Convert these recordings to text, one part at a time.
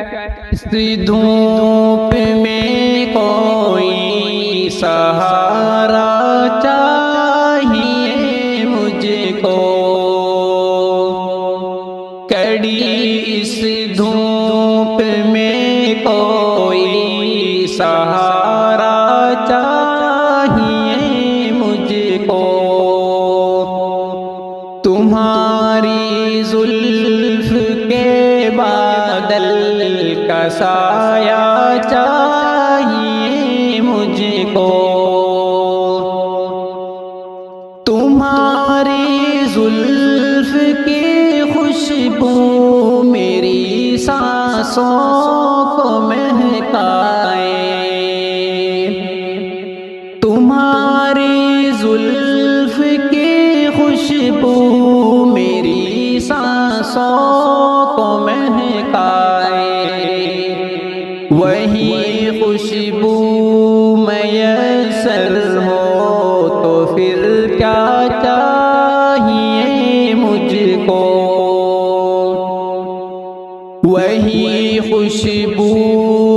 کیسی دھوپ میں کوئی سہارا چاہیے مجھ کو، کڑی اس دھوپ میں کوئی سہارا چاہیے مجھ کو، تمہاری زلف کے بادل کا سایہ چاہیے مجھ کو، تمہاری زلف کی خوشبو میری سانسوں کو مہکائے، تمہاری زلف کی خوشبو میری سانسوں کو مہکائے، وہی خوشبو میسر ہو تو پھر کیا چاہیے مجھ کو، وہی خوشبو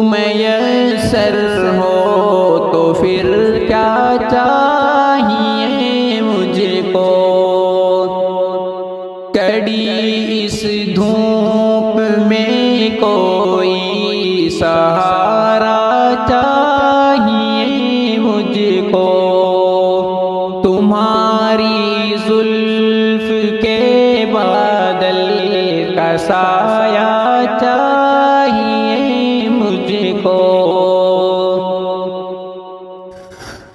میسر ہو تو پھر کیا چاہیے مجھ کو، کڑی اس دھوپ میں کوئی سہارا چاہیے مجھ کو، تمہاری زلف کے بادل کا سایہ چاہیے مجھ کو،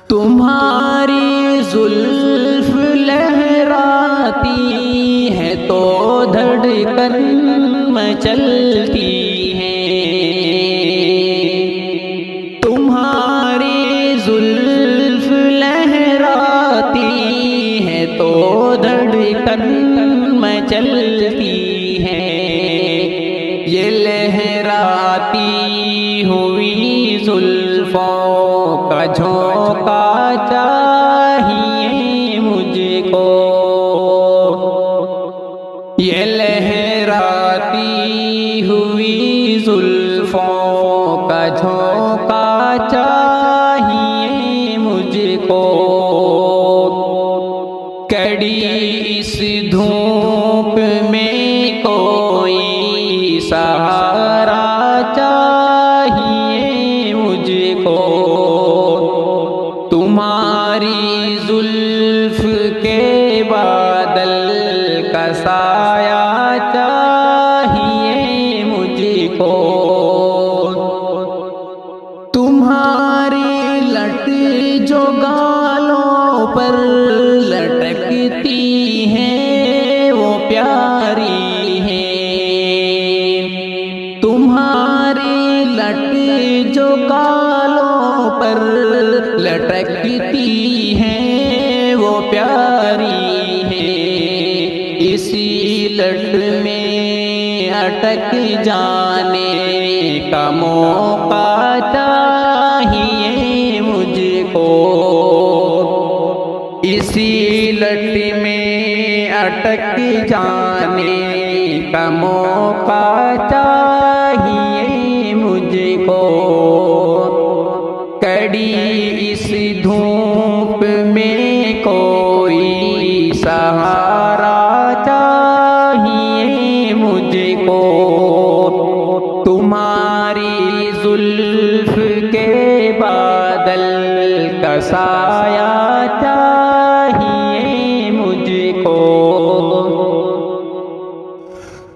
تمہاری زلف لہراتی ہے تو دھڑکن مچلتی ہے، تمہاری زلف لہراتی ہے تو دھڑکن مچلتی ہے، یہ لہراتی ہوئی زلفوں کا جھونکا چاہیے مجھ کو، یہ لہراتی ہوئی زلفوں کا جھونکا چاہیے مجھ کو، کڑی اس دھوپ میں کوئی سہارا چاہیے مجھ کو، تمہاری زلف کے بادل کا سایہ چاہیے مجھ کو، تمہاری لٹ جو گالوں پر لٹکتی ہے وہ پیاری ہے، تمہاری لٹ جو گالوں پر لٹکتی ہے وہ پیاری ہے، اسی لٹ میں اٹک جانے کا موقع چاہیے مجھ کو، اسی لٹ میں اٹک جانے کا موقع چاہیے مجھ کو، کڑی اس دھوپ میں کوئی سہارا چاہیے مجھ کو، تمہاری زلف کے بادل کا سایہ چاہیے مجھ کو،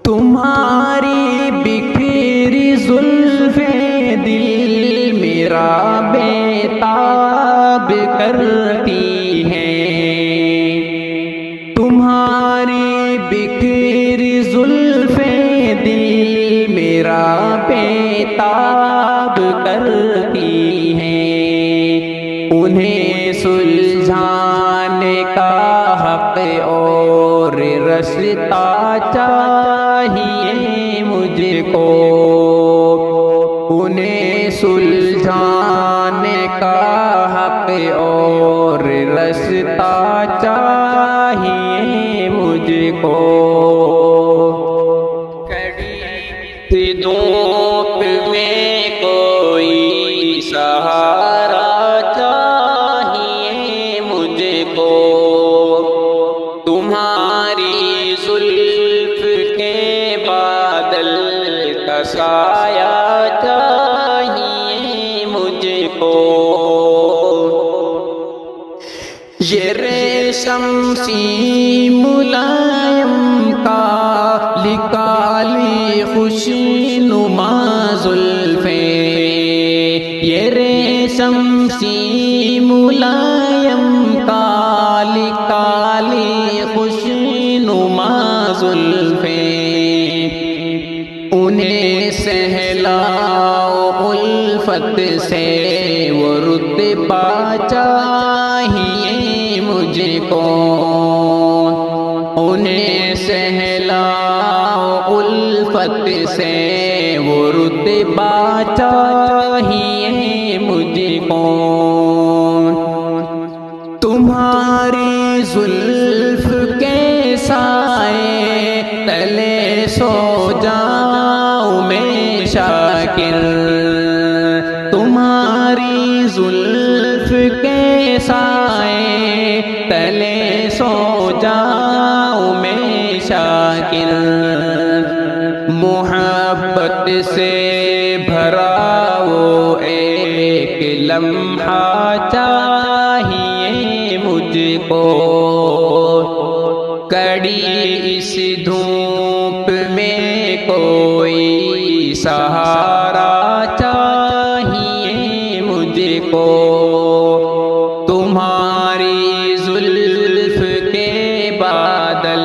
تمہاری بکھری زلفیں دل میرا بےتاب کرتی ہیں، تمہاری بکھری زلفیں دل میرا بےتاب کرتی ہیں، انہیں سلجھانے کا حق اور رستہ چاہیے مجھ کو، انہیں سلجھانے کا حق اور رستہ چاہیے مجھ کو، کڑی دھوپ میں کوئی سہارا چاہیے مجھ کو، تمہاری زلف کے بادل کا سایہ چاہیے مجھ کو، یہ ریشم سی ملائم کالی کالی خوشی نما زلفیں، یہ ریشم سی ملائم کالی کالی خوشی نما زلفیں، انہیں سہلاؤ الفت سے وہ رتبہ چاہیے مجھ کو، انہیں سہلاؤ الفت سے وہ رتبہ چاہیے مجھ کو، تمہاری زلف کے سائے تلے سو جاؤں میں شاکر، تمہاری زلف کے سائے تلے سو جاؤں میں شاکر، محبت سے بھرا وہ ایک لمحہ چاہیے مجھ کو، کڑی اس دھوپ میں کوئی سہارا چاہیے مجھ کو، تمہاری زلف کے بادل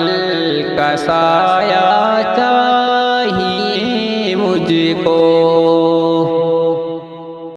کا سایہ چاہیے مجھ کو۔